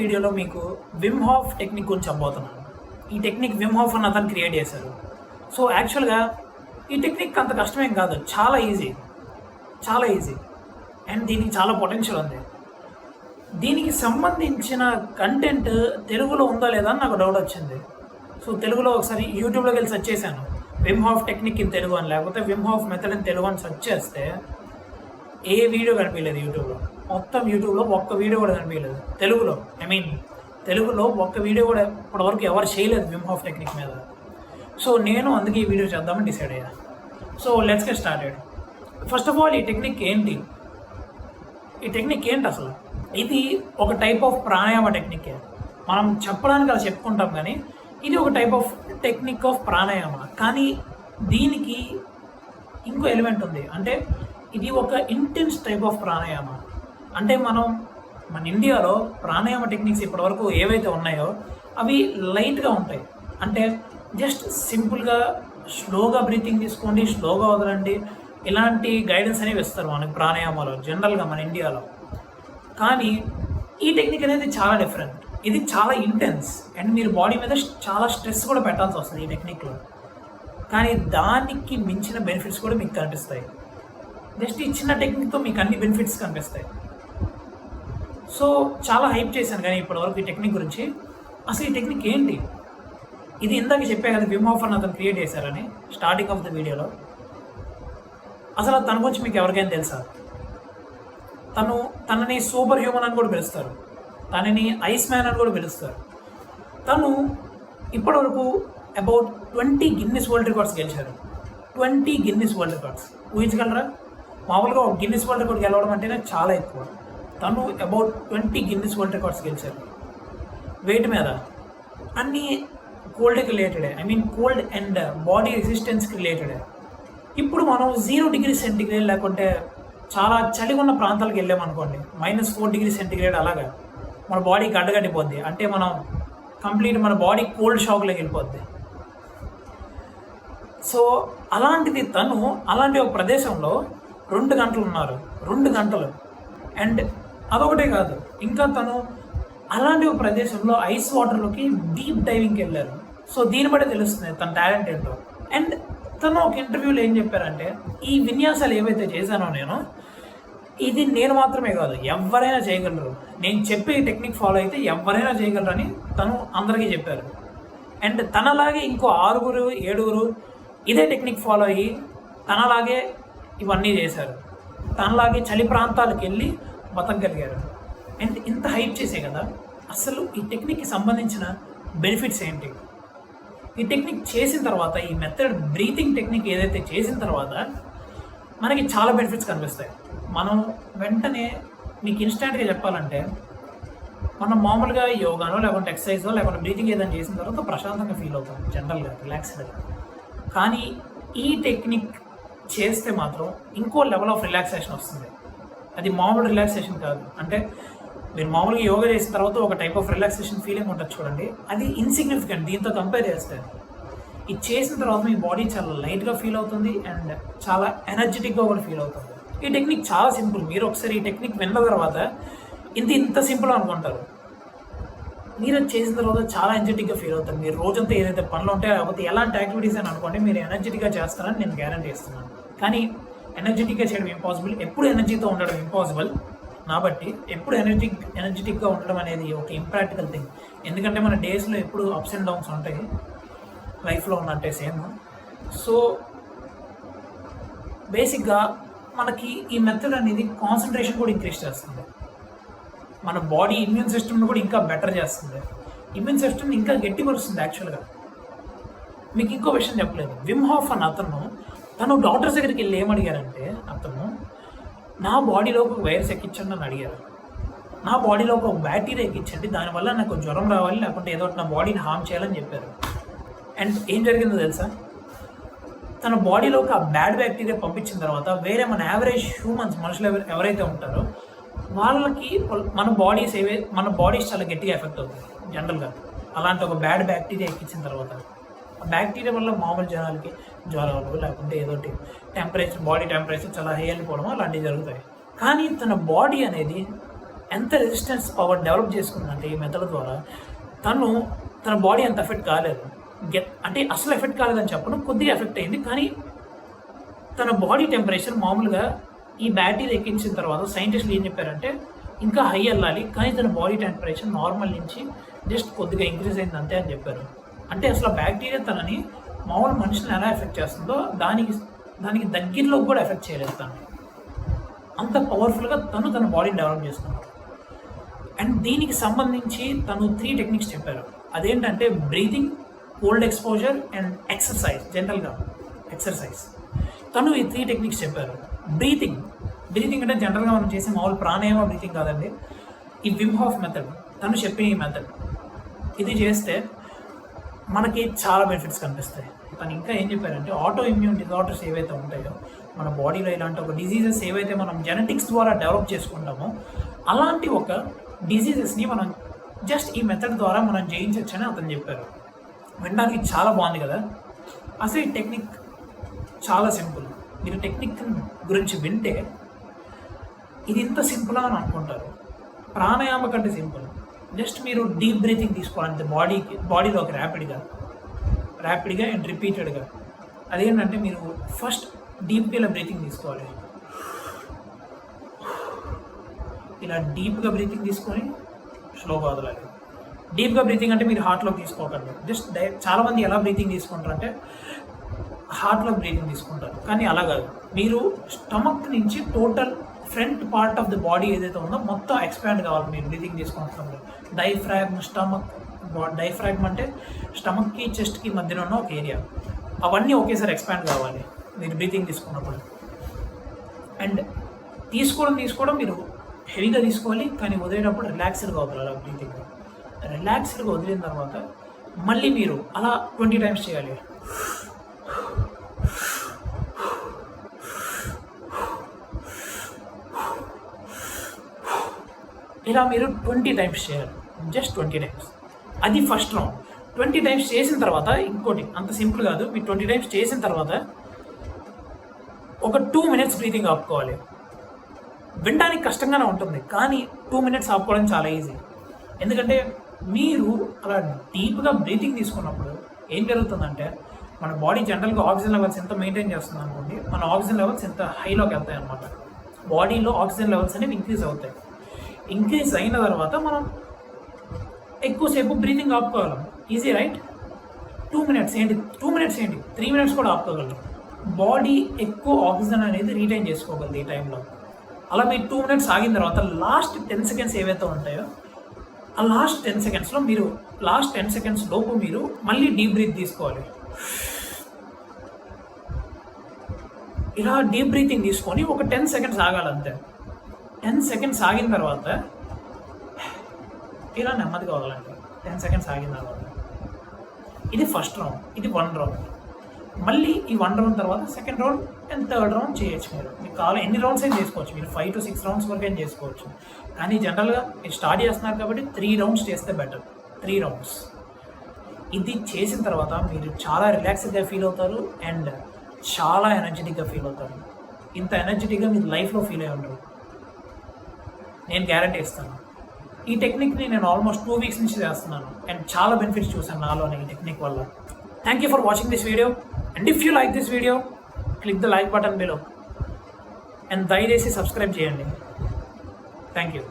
వీడియోలో మీకు Vim half technique గురించి చెప్పబోతున్నాను. ఈ టెక్నిక్ విమ్ హాఫ్ అని అతను క్రియేట్ చేశారు. సో యాక్చువల్గా ఈ టెక్నిక్ అంత కష్టమేం కాదు, చాలా ఈజీ అండ్ దీనికి చాలా పొటెన్షియల్ ఉంది. దీనికి సంబంధించిన కంటెంట్ తెలుగులో ఉందా లేదా అని నాకు డౌట్ వచ్చింది. సో తెలుగులో ఒకసారి యూట్యూబ్లోకి వెళ్ళి సెర్చ్ చేశాను, Vim half technique in Telugu అని, లేకపోతే Vim half method in Telugu అని సెర్చ్ చేస్తే ఏ వీడియో కనిపించలేదు యూట్యూబ్లో. మొత్తం యూట్యూబ్లో ఒక్క వీడియో కూడా కనిపించలేదు తెలుగులో ఒక్క వీడియో కూడా ఇప్పటివరకు ఎవరు చేయలేదు విమ్ హాఫ్ టెక్నిక్ మీద. సో నేను అందుకే ఈ వీడియో చేద్దామని డిసైడ్ అయ్యా. So let's get started. First of all ఈ టెక్నిక్ ఏంటి అసలు? ఇది ఒక టైప్ ఆఫ్ ప్రాణాయామ టెక్నిక్. మనం చెప్పడానికి అలా చెప్పుకుంటాం, కానీ ఇది ఒక type of technique of pranayama. కానీ దీనికి ఇంకో ఎలిమెంట్ ఉంది, అంటే ఇది ఒక ఇంటెన్స్ టైప్ ఆఫ్ ప్రాణాయామ. అంటే మన ఇండియాలో ప్రాణాయామ టెక్నిక్స్ ఇప్పటివరకు ఏవైతే ఉన్నాయో అవి లైట్గా ఉంటాయి. అంటే జస్ట్ సింపుల్గా స్లోగా బ్రీతింగ్ తీసుకోండి, స్లోగా వదలండి, ఇలాంటి గైడెన్స్ అనేవి ఇస్తారు మనకి ప్రాణాయామాలో జనరల్గా మన ఇండియాలో. కానీ ఈ టెక్నిక్ అనేది చాలా డిఫరెంట్. ఇది చాలా ఇంటెన్స్ అండ్ మీరు బాడీ మీద చాలా స్ట్రెస్ కూడా పెట్టాల్సి వస్తుంది ఈ టెక్నిక్లో. కానీ దానికి మించిన బెనిఫిట్స్ కూడా మీకు కనిపిస్తాయి. జస్ట్ ఈ చిన్న టెక్నిక్తో మీకు అన్ని బెనిఫిట్స్ కనిపిస్తాయి. సో చాలా హైప్ చేశాను కానీ ఇప్పటివరకు ఈ టెక్నిక్ గురించి. అసలు ఈ టెక్నిక్ ఏంటి? ఇది ఇందాక చెప్పే కదా విమ్ హాఫ్ అని అతను క్రియేట్ చేశారని స్టార్టింగ్ ఆఫ్ ద వీడియోలో. అసలు తన గురించి మీకు ఎవరికైనా తెలుసా? తనని సూపర్ హ్యూమన్ అని కూడా పిలుస్తారు, తనని ఐస్ మ్యాన్ అని కూడా పిలుస్తారు. తను ఇప్పటివరకు అబౌట్ 20 గిన్నిస్ వరల్డ్ రికార్డ్స్ గెలిచారు. 20 గిన్నిస్ వరల్డ్ రికార్డ్స్ ఊహించగలరా? మామూలుగా ఒక గిన్నిస్ వరల్డ్ రికార్డ్ గెలవడం అంటేనే చాలా ఎక్కువ. తను అబౌట్ 20 గిన్నిస్ వరల్డ్ రికార్డ్స్ గెలిచారు. వెయిట్ మీద అన్నీ కోల్డ్కి రిలేటెడే, కోల్డ్ అండ్ బాడీ రెసిస్టెన్స్కి రిలేటెడే. ఇప్పుడు మనం 0 డిగ్రీ సెంటిగ్రేడ్ లేకుంటే చాలా చలి ఉన్న ప్రాంతాలకు వెళ్ళామనుకోండి, -4 డిగ్రీ సెంటిగ్రేడ్, అలాగా మన బాడీ గడ్డగట్టిపోద్ది. అంటే మనం కంప్లీట్ మన బాడీ కోల్డ్ షాక్లోకి వెళ్ళిపోద్ది. సో అలాంటిది తను అలాంటి ఒక ప్రదేశంలో 2 గంటలు ఉన్నారు. 2 గంటలు. అండ్ అదొకటే కాదు, ఇంకా తను అలాంటి ఒక ప్రదేశంలో ఐస్ వాటర్లోకి డీప్ డైవింగ్కి వెళ్ళారు. సో దీన్ని బట్టి తెలుస్తుంది తన టాలెంట్ ఏంటో. అండ్ తను ఒక ఇంటర్వ్యూలో ఏం చెప్పారంటే, ఈ విన్యాసాలు ఏవైతే చేశానో ఇది నేను మాత్రమే కాదు, ఎవరైనా చేయగలరు. నేను చెప్పే టెక్నిక్ ఫాలో అయితే ఎవరైనా చేయగలరు అని తను అందరికీ చెప్పారు. అండ్ తనలాగే ఇంకో 6, 7 ఇదే టెక్నిక్ ఫాలో అయ్యి తనలాగే ఇవన్నీ చేశారు. తనలాగే చలి ప్రాంతాలకు వెళ్ళి బతకగలిగారు. అండ్ ఇంత హైప్ చేసే కదా, అసలు ఈ టెక్నిక్కి సంబంధించిన బెనిఫిట్స్ ఏంటి? ఈ టెక్నిక్ చేసిన తర్వాత, ఈ మెథడ్ బ్రీతింగ్ టెక్నిక్ ఏదైతే చేసిన తర్వాత మనకి చాలా బెనిఫిట్స్ కనిపిస్తాయి. మనం వెంటనే మీకు ఇన్స్టెంట్గా చెప్పాలంటే, మనం మామూలుగా యోగానో లేకుంటే ఎక్సర్సైజో లేకుంటే బ్రీతింగ్ ఏదైనా చేసిన తర్వాత ప్రశాంతంగా ఫీల్ అవుతాం, జనరల్గా రిలాక్స్డ్గా. కానీ ఈ టెక్నిక్ చేస్తే మాత్రం ఇంకో లెవెల్ ఆఫ్ రిలాక్సేషన్ వస్తుంది. అది మామూలు రిలాక్సేషన్ కాదు. అంటే మీరు మామూలుగా యోగా చేసిన తర్వాత ఒక టైప్ ఆఫ్ రిలాక్సేషన్ ఫీలింగ్ ఉంటుంది చూడండి, అది ఇన్సిగ్నిఫికెంట్ దీంతో కంపేర్ చేస్తే. ఇది చేసిన తర్వాత మీ బాడీ చాలా లైట్గా ఫీల్ అవుతుంది అండ్ చాలా ఎనర్జెటిక్గా కూడా ఫీల్ అవుతుంది. ఈ టెక్నిక్ చాలా సింపుల్. మీరు ఒకసారి ఈ టెక్నిక్ విన్న తర్వాత ఇంత సింపుల్ అనుకుంటారు. మీరు చేసిన తర్వాత చాలా ఎనర్జెటిక్గా ఫీల్ అవుతారు. మీరు రోజంతా ఏదైతే పనులు ఉంటాయో లేకపోతే ఎలాంటి యాక్టివిటీస్ అని అనుకోండి, మీరు ఎనర్జెటిక్గా చేస్తారని నేను గ్యారంటీ ఇస్తున్నాను. కానీ ఎనర్జెటిక్గా చేయడం ఇంపాసిబుల్, ఎప్పుడు ఎనర్జీతో ఉండడం ఇంపాసిబుల్. కాబట్టి ఎప్పుడు ఎనర్జెటిక్గా ఉండడం అనేది ఒక ఇంప్రాక్టికల్ థింగ్. ఎందుకంటే మన డేస్లో ఎప్పుడు అప్స్ అండ్ డౌన్స్ ఉంటాయి, లైఫ్లో ఉన్నట్టే సేమ్. సో బేసిక్గా మనకి ఈ మెథడ్ అనేది కాన్సన్ట్రేషన్ కూడా ఇంక్రీజ్ చేస్తుంది. మన బాడీ ఇమ్యూన్ సిస్టమ్ని కూడా ఇంకా బెటర్ చేస్తుంది. ఇమ్యూన్ సిస్టమ్ని ఇంకా గట్టిపరుస్తుంది. యాక్చువల్గా మీకు ఇంకో విషయం చెప్పలేదు. విమ్ హాఫ్ అని తను డాక్టర్స్ దగ్గరికి వెళ్ళి ఏమడిగారంటే, నా బాడీలో ఒక వైరస్ ఎక్కించండి అని అడిగారు. నా బాడీలో ఒక బ్యాక్టీరియా ఎక్కించండి, దానివల్ల నాకు జ్వరం రావాలి లేకుంటే ఏదో నా బాడీని హార్మ్ చేయాలని చెప్పారు. అండ్ ఏం జరిగిందో తెలుసా? తన బాడీలోకి ఆ బ్యాడ్ బ్యాక్టీరియా పంపించిన తర్వాత వేరే మన యావరేజ్ హ్యూమన్స్, మనుషులు ఎవరైతే ఉంటారో వాళ్ళకి మన బాడీస్ చాలా గట్టిగా ఎఫెక్ట్ అవుతుంది జనరల్గా. అలాంటి ఒక బ్యాడ్ బ్యాక్టీరియా ఎక్కించిన తర్వాత ఆ బ్యాక్టీరియా వల్ల మామూలు జనాలకి జ్వరాలు లేకుంటే ఏదోటి బాడీ టెంపరేచర్ చాలా హై వెళ్ళిపోవడం అలాంటివి జరుగుతాయి. కానీ తన బాడీ అనేది ఎంత రెసిస్టెన్స్ పవర్ డెవలప్ చేసుకుందంటే ఈ మెథడ్ ద్వారా తన బాడీ అంత ఎఫెక్ట్ కాలేదు. అంటే అసలు ఎఫెక్ట్ కాలేదని చెప్పడం, కొద్దిగా ఎఫెక్ట్ అయింది. కానీ తన బాడీ టెంపరేచర్ మామూలుగా ఈ బ్యాటరీ ఎక్కించిన తర్వాత సైంటిస్టులు ఏం చెప్పారంటే ఇంకా హై వెళ్ళాలి, కానీ తన బాడీ టెంపరేచర్ నార్మల్ నుంచి జస్ట్ కొద్దిగా ఇంక్రీజ్ అయింది అంతే అని చెప్పారు. అంటే అసలు బ్యాక్టీరియా తనని మామూలు మనుషులను ఎలా ఎఫెక్ట్ చేస్తుందో దానికి దగ్గరలో కూడా ఎఫెక్ట్ చేయలేదు తను. అంత పవర్ఫుల్గా తన బాడీని డెవలప్ చేసుకున్నాడు. అండ్ దీనికి సంబంధించి తను 3 టెక్నిక్స్ చెప్పారు. అదేంటంటే breathing, cold exposure and exercise. జనరల్గా ఎక్సర్సైజ్ తను ఈ 3 టెక్నిక్స్ చెప్పారు. బ్రీతింగ్ అంటే జనరల్గా మనం చేసే మామూలు ప్రాణాయామ బ్రీతింగ్ కాదండి. ఈ విమ్ హాఫ్ మెథడ్, తను చెప్పిన ఈ మెథడ్, ఇది చేస్తే మనకి చాలా బెనిఫిట్స్ కనిపిస్తాయి. తను ఇంకా ఏం చెప్పారంటే ఆటో ఇమ్యూన్ డిజార్డర్స్ ఏవైతే ఉంటాయో మన బాడీలో, ఇలాంటి ఒక డిజీజెస్ ఏవైతే మనం జెనెటిక్స్ ద్వారా డెవలప్ చేసుకుంటామో అలాంటి ఒక డిజీజెస్ని మనం జస్ట్ ఈ మెథడ్ ద్వారా మనం జయించవచ్చని అతను చెప్పారు. వినడానికి చాలా బాగుంది కదా. అసలు ఈ టెక్నిక్ చాలా సింపుల్. మీరు టెక్నిక్ గురించి వింటే ఇది ఇంత సింపుల్ అని అనుకుంటారు. ప్రాణాయామ కంటే సింపుల్. జస్ట్ మీరు డీప్ బ్రీతింగ్ తీసుకోవాలంటే బాడీలోకి ర్యాపిడ్గా అండ్ రిపీటెడ్గా. అదేంటంటే మీరు ఫస్ట్ డీప్గా ఇలా బ్రీతింగ్ తీసుకోవాలి. ఇలా డీప్గా బ్రీతింగ్ తీసుకొని స్లోగా వదలాలి. డీప్గా బ్రీతింగ్ అంటే మీరు హార్ట్లోకి తీసుకోకండి. జస్ట్ చాలామంది ఎలా బ్రీతింగ్ తీసుకుంటారంటే హార్ట్లో బ్రీతింగ్ తీసుకుంటారు, కానీ అలా కాదు. మీరు స్టమక్ నుంచి total front part of the body ఏదైతే ఉందో మొత్తం ఎక్స్పాండ్ కావాలి మీరు బ్రీతింగ్ తీసుకుంటున్నప్పుడు. డైఫ్రాగ్మ్ అంటే స్టమక్కి చెస్ట్కి మధ్యలో ఉన్న ఒక ఏరియా. అవన్నీ ఒకేసారి ఎక్స్పాండ్ కావాలి మీరు బ్రీతింగ్ తీసుకున్నప్పుడు. అండ్ తీసుకోవడం మీరు హెవీగా తీసుకోవాలి, కానీ వదిలేటప్పుడు రిలాక్స్డ్గా వదలాలి. బ్రీతింగ్ రిలాక్స్డ్గా వదిలిన తర్వాత మళ్ళీ మీరు అలా 20 టైమ్స్ చేయాలి. ఇలా మీరు 20 టైమ్స్ చేయాలి. Just 20 times. అది ఫస్ట్ రౌండ్. 20 టైమ్స్ చేసిన తర్వాత ఇంకోటి అంత సింపుల్ కాదు. మీరు 20 టైమ్స్ చేసిన తర్వాత ఒక 2 మినిట్స్ బ్రీతింగ్ ఆపుకోవాలి. వినడానికి కష్టంగానే ఉంటుంది, కానీ 2 మినిట్స్ ఆపుకోవడం చాలా ఈజీ. ఎందుకంటే మీరు అలా డీప్గా బ్రీతింగ్ తీసుకున్నప్పుడు ఏం జరుగుతుందంటే మన బాడీ జనరల్గా ఆక్సిజన్ లెవెల్స్ ఎంత మెయింటైన్ చేస్తుంది అనుకోండి, మన ఆక్సిజన్ లెవెల్స్ ఎంత హైలోకి వెళ్తాయి అన్నమాట. బాడీలో ఆక్సిజన్ లెవెల్స్ అనేవి ఇంక్రీజ్ అవుతాయి. ఇంక్రీజ్ అయిన తర్వాత మనం ఎక్కువసేపు బ్రీతింగ్ ఆపుకోగలం. Easy right? 2 మినిట్స్ ఏంటి, 3 మినిట్స్ కూడా ఆపుకోగలం. బాడీ ఎక్కువ ఆక్సిజన్ అనేది రీటైన్ చేసుకోగలదు ఈ టైంలో. అలా మీరు 2 మినిట్స్ ఆగిన తర్వాత లాస్ట్ 10 సెకండ్స్ ఏవైతే ఉంటాయో ఆ లాస్ట్ 10 సెకండ్స్ లోపు మీరు మళ్ళీ డీప్ బ్రీత్ తీసుకోవాలి. ఇలా డీప్ బ్రీతింగ్ తీసుకొని ఒక 10 సెకండ్స్ ఆగాలంతే. 10 సెకండ్స్ ఆగిన తర్వాత ఇలా నెమ్మదిగా వదలండి. 10 సెకండ్స్ ఆగిన తర్వాత ఇది ఫస్ట్ రౌండ్, ఇది 1 రౌండ్. మళ్ళీ ఈ 1 రౌండ్ తర్వాత second round and third round చేయొచ్చు. మీకు కావాలి ఎన్ని రౌండ్స్ అయినా చేసుకోవచ్చు. మీరు 5 to 6 రౌండ్స్ వరకు అయినా చేసుకోవచ్చు. కానీ జనరల్గా మీరు స్టార్ట్ చేస్తున్నారు కాబట్టి 3 రౌండ్స్ చేస్తే బెటర్. 3 రౌండ్స్. ఇది చేసిన తర్వాత మీరు చాలా రిలాక్స్డ్గా ఫీల్ అవుతారు అండ్ చాలా ఎనర్జెటిక్గా ఫీల్ అవుతారు. ఇంత ఎనర్జెటిక్గా మీరు లైఫ్లో ఫీల్ అయ్యి ఉండరు, నేను గ్యారంటీ ఇస్తాను. ఈ టెక్నిక్ని నేను ఆల్మోస్ట్ 2 వీక్స్ నుంచి చేస్తున్నాను అండ్ చాలా బెనిఫిట్స్ చూసాను నాలోనే ఈ టెక్నిక్ వల్ల. Thank you for watching this video. And if you like this video, click the like button below and దయచేసి సబ్స్క్రైబ్ చేయండి. Thank you.